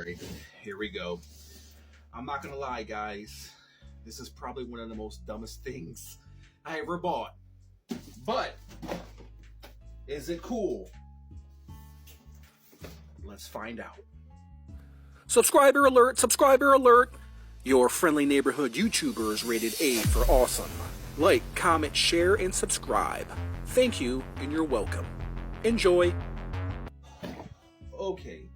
Alright, here we go. I'm not gonna lie, guys. This is probably one of the most dumbest things I ever bought. But, is it cool? Let's find out. Subscriber alert, subscriber alert! Your friendly neighborhood YouTuber is rated A for awesome. Like, comment, share, and subscribe. Thank you, and you're welcome. Enjoy! Okay,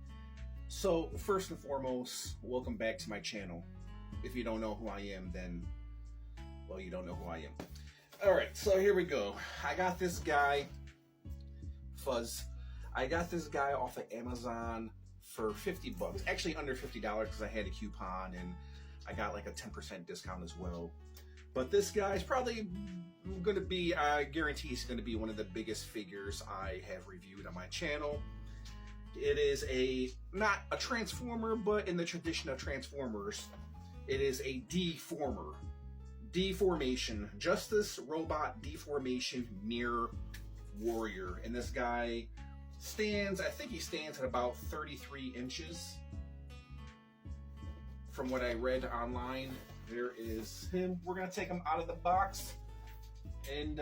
so first and foremost, welcome back to my channel. If you don't know who I am, then, well, you don't know who I am. Alright, so here we go. I got this guy, Fuzz. I got this guy off of Amazon for 50 bucks. Actually under $50 because I had a coupon and I got like a 10% discount as well. But this guy's probably going to be, I guarantee he's going to be one of the biggest figures I have reviewed on my channel. It is not a Transformer, but in the tradition of Transformers, it is a Deformer. Deformation. Justice Robot Deformation Mirror Warrior. And this guy stands, I think he stands at about 33 inches. From what I read online, there is him. We're going to take him out of the box. And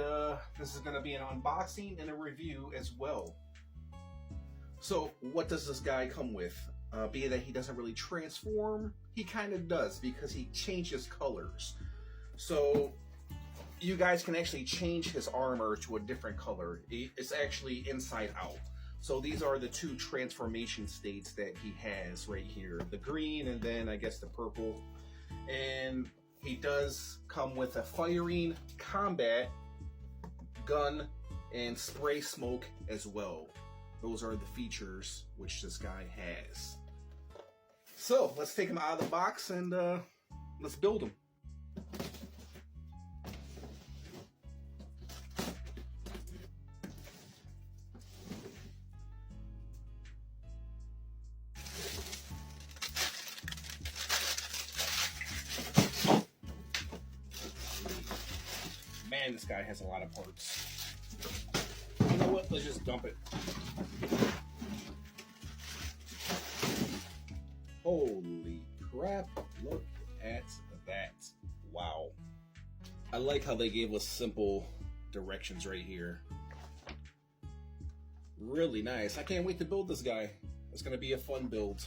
this is going to be an unboxing and a review as well. So, what does this guy come with? Being that he doesn't really transform, he kind of does because he changes colors. So, you guys can actually change his armor to a different color. It's actually inside out. So, these are the two transformation states that he has right here. The green and then I guess the purple. And he does come with a firing combat gun and spray smoke as well. Those are the features which this guy has. So let's take him out of the box and let's build him. Man, this guy has a lot of parts. You know what? Let's just dump it. Holy crap, look at that. Wow. I like how they gave us simple directions right here. Really nice. I can't wait to build this guy. It's going to be a fun build.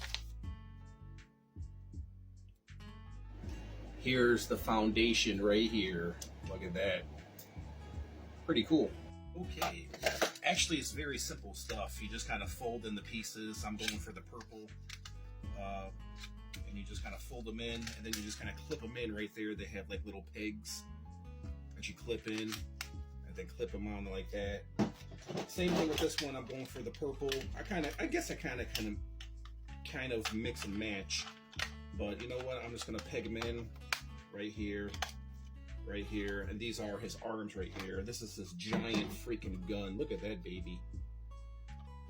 Here's the foundation right here. Look at that. Pretty cool. Okay. Actually, it's very simple stuff. You just kind of fold in the pieces. I'm going for the purple. And you just kind of fold them in, and then you just kind of clip them in right there. They have like little pegs that you clip in, and then clip them on like that. Same thing with this one. I'm going for the purple. I guess I kind of mix and match. But you know what? I'm just gonna peg them in right here, and these are his arms right here. This is this giant freaking gun. Look at that baby.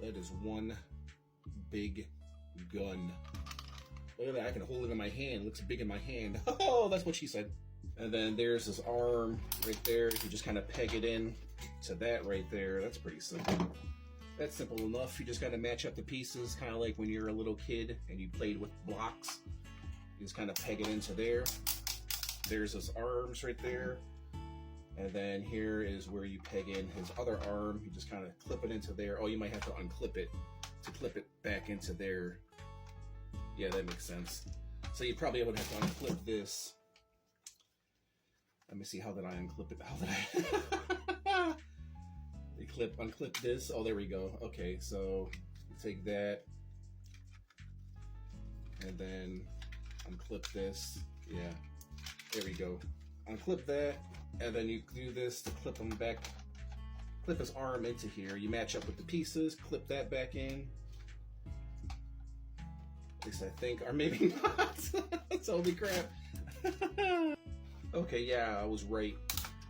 That is one big gun. Look at that, I can hold it in my hand. It looks big in my hand. Oh, that's what she said. And then there's his arm right there. You just kind of peg it in to that right there. That's pretty simple. That's simple enough. You just got to match up the pieces, kind of like when you're a little kid and you played with blocks. You just kind of peg it into there. There's his arms right there. And then here is where you peg in his other arm. You just kind of clip it into there. Oh, you might have to unclip it to clip it back into there. Yeah, that makes sense. So you probably would have to unclip this. Let me see, how did I unclip it? How did I? Unclip this. Oh, there we go. Okay, so you take that. And then unclip this. Yeah, there we go. Unclip that. And then you do this to clip him back. Clip his arm into here. You match up with the pieces. Clip that back in. At least I think, or maybe not. Holy crap. Okay, yeah, I was right.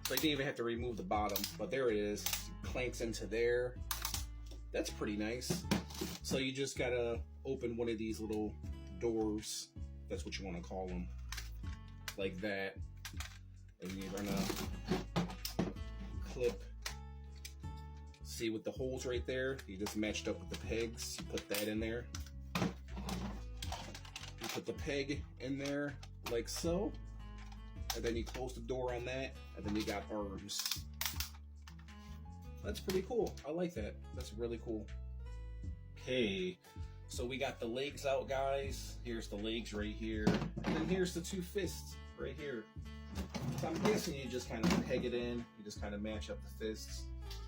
So I didn't even have to remove the bottom, but there it is. It clanks into there. That's pretty nice. So you just gotta open one of these little doors. That's what you want to call them. Like that. And you're gonna clip. See with the holes right there? You just matched up with the pegs. Put that in there. You put the peg in there like so, and then you close the door on that, and then you got arms. That's pretty cool. I like that. That's really cool. Okay, so we got the legs out, guys. Here's the legs right here, and then here's the two fists right here. So I'm guessing you just kind of peg it in. You just kind of match up the fists,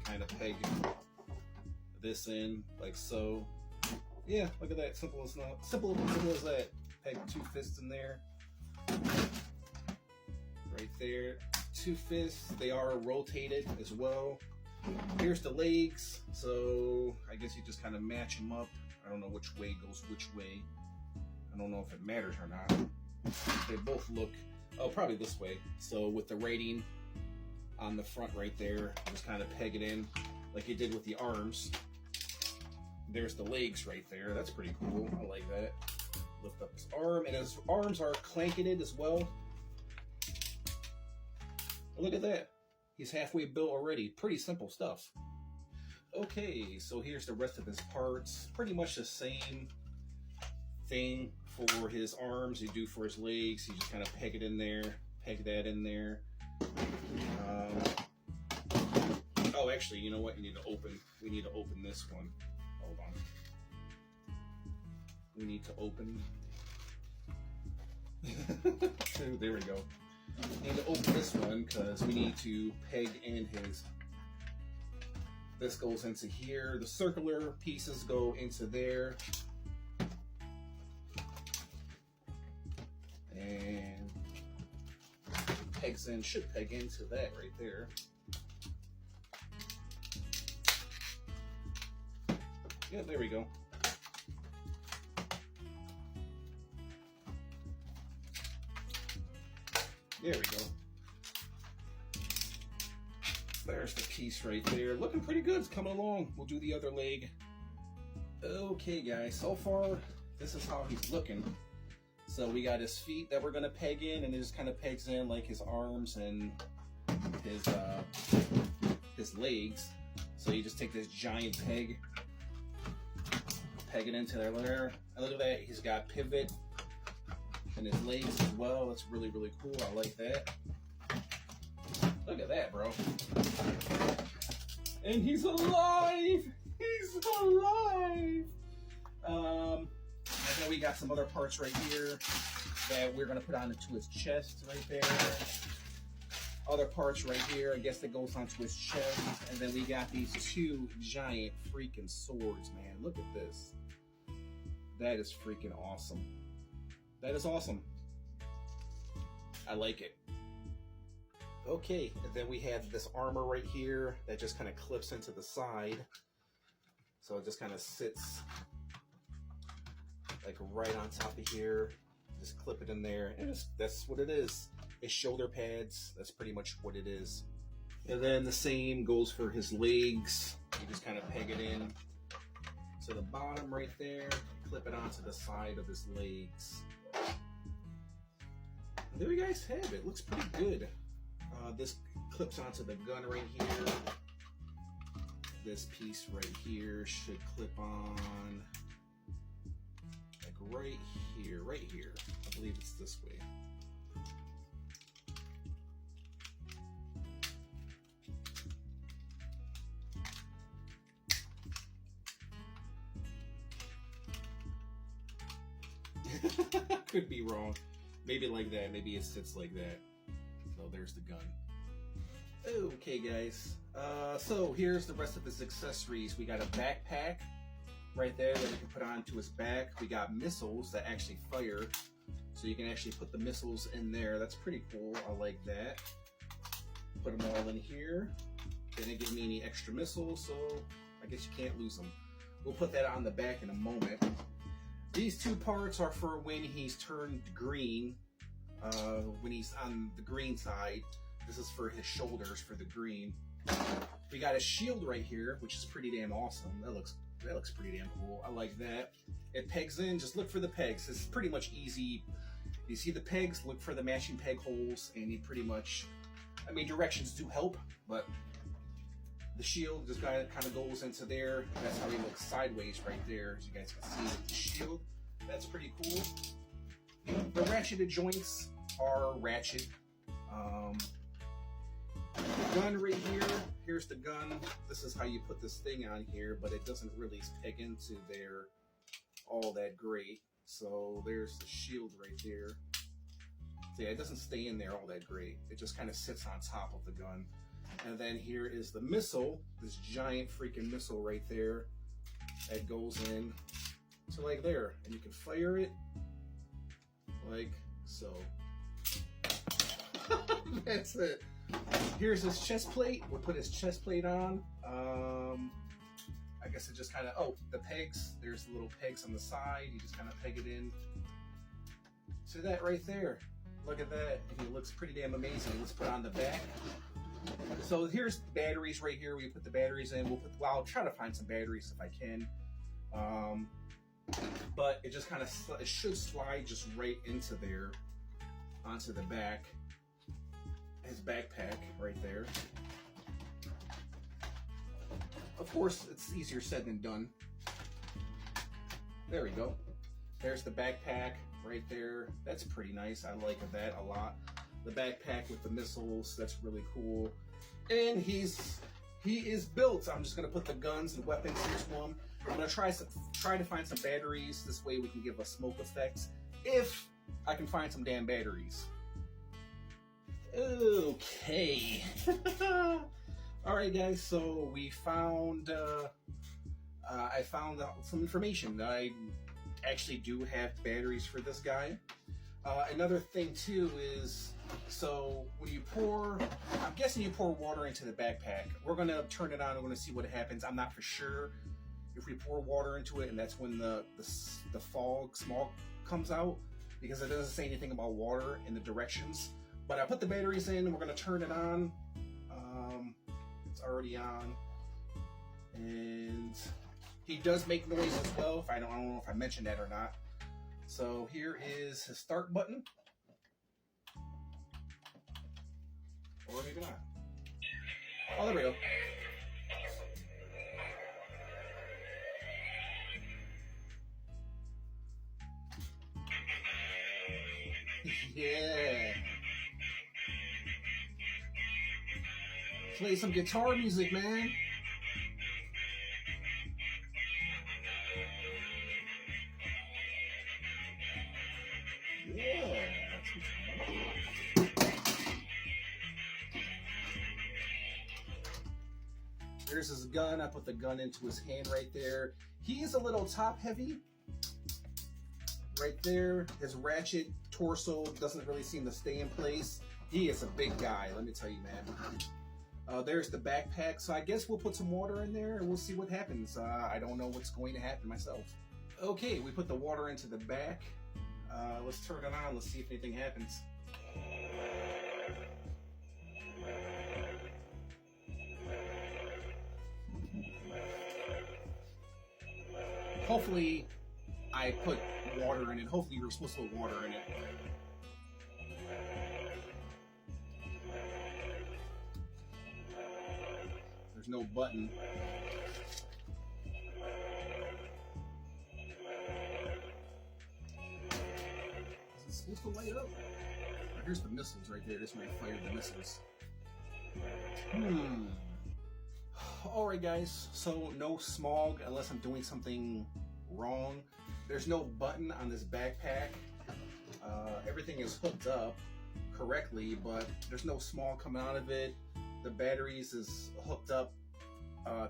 kind of peg this in like so. Yeah, look at that. Simple as that. Peg two fists in there. Right there. Two fists. They are rotated as well. Here's the legs. So I guess you just kind of match them up. I don't know which way goes which way. I don't know if it matters or not. They both look, oh, probably this way. So with the rating on the front right there, just kind of peg it in like you did with the arms. There's the legs right there. That's pretty cool. I like that. Lift up his arm, and his arms are clanketed as well. Look at that. He's halfway built already. Pretty simple stuff. Okay, so here's the rest of his parts. Pretty much the same thing for his arms you do for his legs. You just kind of peg it in there, peg that in there. Oh, actually, you know what? You need to open. We need to open this one. Hold on. We need to open. There we go. We need to open this one because we need to peg in his. This goes into here. The circular pieces go into there. And pegs in, should peg into that right there. Yeah, there we go. There we go. There's the piece right there. Looking pretty good. It's coming along. We'll do the other leg. Okay, guys. So far, this is how he's looking. So we got his feet that we're going to peg in, and it just kind of pegs in like his arms and his legs. So you just take this giant peg, peg it into there. And look at that. He's got pivot and his legs as well. That's really, really cool. I like that. Look at that, bro. And he's alive! He's alive! And then we got some other parts right here that we're gonna put onto his chest right there. Other parts right here, I guess that goes onto his chest. And then we got these two giant freaking swords, man. Look at this. That is freaking awesome. That is awesome. I like it. Okay, and then we have this armor right here that just kind of clips into the side. So it just kind of sits like right on top of here. Just clip it in there, and that's what it is. It's shoulder pads. That's pretty much what it is. And then the same goes for his legs. You just kind of peg it in to the bottom right there, clip it onto the side of his legs. And there you guys have it. Looks pretty good. This clips onto the gun right here. This piece right here should clip on like right here. I believe it's this way. Could be wrong. Maybe like that. Maybe it sits like that. So there's the gun. Okay, guys. So here's the rest of his accessories. We got a backpack right there that we can put onto his back. We got missiles that actually fire, so you can actually put the missiles in there. That's pretty cool. I like that. Put them all in here. They didn't give me any extra missiles, so I guess you can't lose them. We'll put that on the back in a moment. These two parts are for when he's turned green. When he's on the green side. This is for his shoulders for the green. We got a shield right here, which is pretty damn awesome. That looks pretty damn cool. I like that. It pegs in. Just look for the pegs. It's pretty much easy. You see the pegs, look for the matching peg holes, and you pretty much, I mean, directions do help, but the shield just kind of goes into there. That's how he looks sideways right there, as you guys can see with the shield. That's pretty cool. The ratcheted joints are ratchet. The gun right here, here's the gun. This is how you put this thing on here, but it doesn't really peg into there all that great. So there's the shield right there. So yeah, it doesn't stay in there all that great. It just kind of sits on top of the gun. And then here is the missile, this giant freaking missile right there that goes in to like there. And you can fire it like so. That's it. Here's his chest plate. We'll put his chest plate on. I guess it just kind of, oh, the pegs. There's the little pegs on the side. You just kind of peg it in. See that right there? Look at that. It looks pretty damn amazing. Let's put on the back. So here's batteries right here. We put the batteries in. Well, I'll try to find some batteries if I can. But it just kind of, it should slide just right into there, onto the back. His backpack right there. Of course, it's easier said than done. There we go. There's the backpack right there. That's pretty nice. I like that a lot. The backpack with the missiles, that's really cool. And he is built. I'm just gonna put the guns and weapons. Here's one. I'm gonna try to find some batteries. This way we can give a smoke effect. If I can find some damn batteries. Okay. Alright guys, so we found I found out some information. I actually do have batteries for this guy. Another thing too is, so when you pour, I'm guessing you pour water into the backpack. We're gonna turn it on, we're gonna see what happens. I'm not for sure if we pour water into it and that's when the smog comes out, because it doesn't say anything about water in the directions. But I put the batteries in and we're gonna turn it on. It's already on. And he does make noise as well. I don't know if I mentioned that or not. So here is his start button. Or maybe not. Oh, there we go. Yeah. Play some guitar music, man. Yeah. There's his gun. I put the gun into his hand right there. He is a little top heavy. Right there. His ratchet torso doesn't really seem to stay in place. He is a big guy, let me tell you, man. There's the backpack. So I guess we'll put some water in there and we'll see what happens. I don't know what's going to happen myself. Okay, we put the water into the back. Let's turn it on. Let's see if anything happens. Hopefully I put water in it. Hopefully you're supposed to put water in it. There's no button. Is it supposed to light up? Oh, here's the missiles right there. This is where I fired the missiles. Alright guys, so no smog unless I'm doing something wrong. There's no button on this backpack. Everything is hooked up correctly, but there's no smog coming out of it. The batteries is hooked up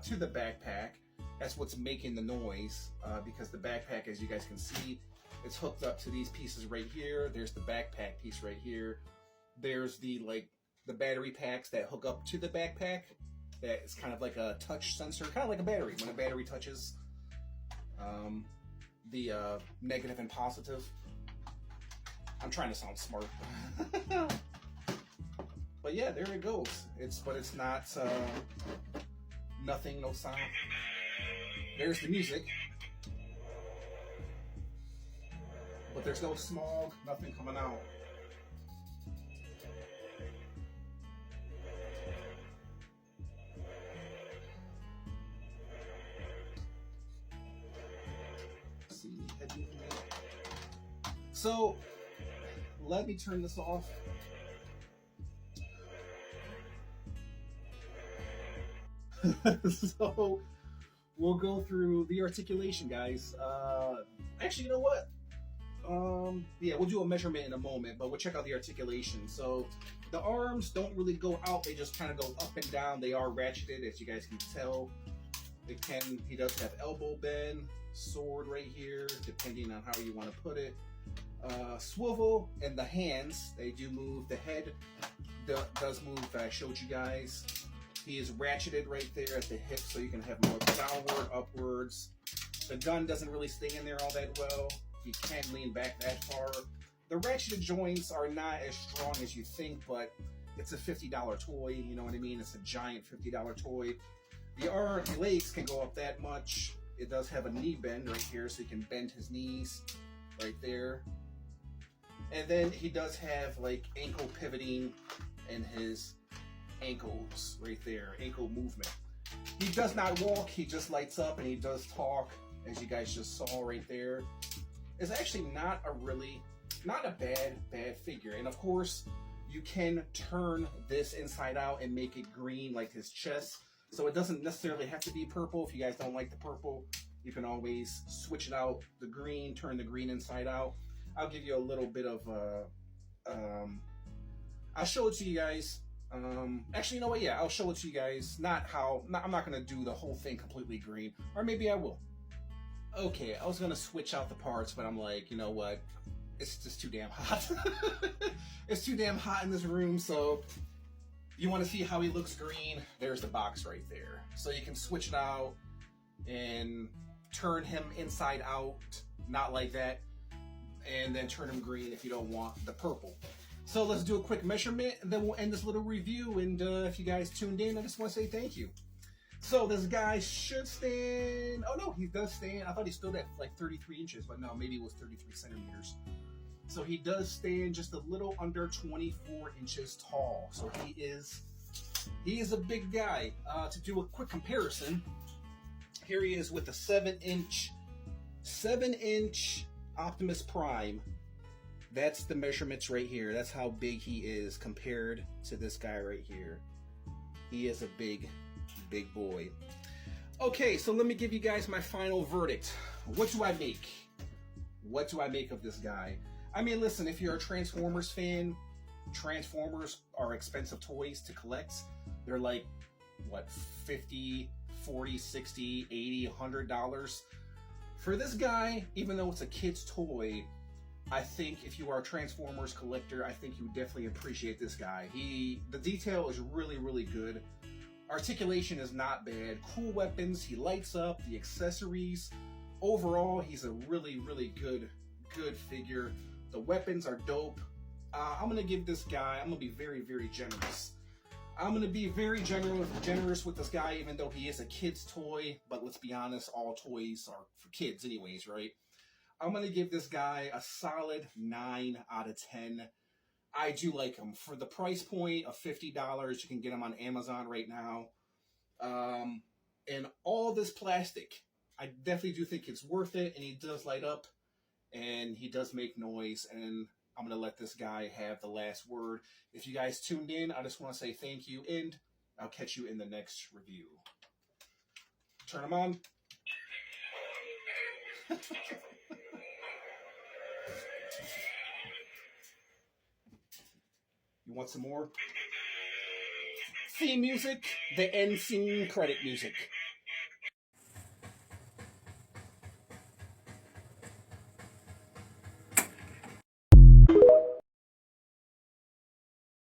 to the backpack. That's what's making the noise, because the backpack, as you guys can see, it's hooked up to these pieces right here. There's the backpack piece right here. There's the battery packs that hook up to the backpack. That is kind of like a touch sensor, kind of like a battery. When a battery touches the negative and positive. I'm trying to sound smart. But yeah, there it goes. But it's not nothing, no sound. There's the music. But there's no smog, nothing coming out. So let me turn this off. So we'll go through the articulation, guys. Actually, you know what? Yeah, we'll do a measurement in a moment, but we'll check out the articulation. So the arms don't really go out; they just kind of go up and down. They are ratcheted, as you guys can tell. He does have elbow bend, sword right here, depending on how you want to put it. Swivel, and the hands, they do move. The head does move. I showed you guys. He is ratcheted right there at the hip, so you can have more downward, upwards. The gun doesn't really stay in there all that well. You can't lean back that far. The ratcheted joints are not as strong as you think, but it's a $50 toy, you know what I mean? It's a giant $50 toy. The legs can go up that much. It does have a knee bend right here, so you can bend his knees right there. And then he does have like ankle pivoting in his ankles right there, ankle movement. He does not walk, he just lights up, and he does talk, as you guys just saw right there. It's actually not a bad figure. And of course, you can turn this inside out and make it green like his chest. So it doesn't necessarily have to be purple. If you guys don't like the purple, you can always switch it out, the green, turn the green inside out. I'll give you a little bit of, I'll show it to you guys. Actually, you know what? Yeah, I'll show it to you guys. I'm not going to do the whole thing completely green, or maybe I will. Okay, I was going to switch out the parts, but I'm like, you know what? It's just too damn hot. It's too damn hot in this room, so you want to see how he looks green? There's the box right there. So you can switch it out and turn him inside out, not like that, and then turn him green if you don't want the purple. So let's do a quick measurement, and then we'll end this little review. And if you guys tuned in, I just want to say thank you. So this guy should stand. Oh no, he does stand. I thought he stood at like 33 inches, but no, maybe it was 33 centimeters. So he does stand just a little under 24 inches tall. So he is a big guy. To do a quick comparison, here he is with a 7-inch Optimus Prime. That's the measurements right here. That's how big he is compared to this guy right here. He is a big boy. Okay, so let me give you guys my final verdict. What do I make? What do I make of this guy? I mean, listen, if you're a Transformers fan, Transformers are expensive toys to collect. They're like, what, $50, $40, $60, $80, $100. For this guy, even though it's a kid's toy, I think if you are a Transformers collector, I think you would definitely appreciate this guy. The detail is really, really good. Articulation is not bad. Cool weapons, he lights up, the accessories. Overall, he's a really, really good figure. The weapons are dope. I'm gonna give this guy, I'm gonna be very, very generous. I'm gonna be very generous with this guy, even though he is a kid's toy. But let's be honest, all toys are for kids anyways, right? I'm going to give this guy a solid 9 out of 10. I do like him. For the price point of $50, you can get him on Amazon right now. And all this plastic, I definitely do think it's worth it. And he does light up, and he does make noise. And I'm going to let this guy have the last word. If you guys tuned in, I just want to say thank you, and I'll catch you in the next review. Turn them on. You want some more? Theme music, the end scene credit music.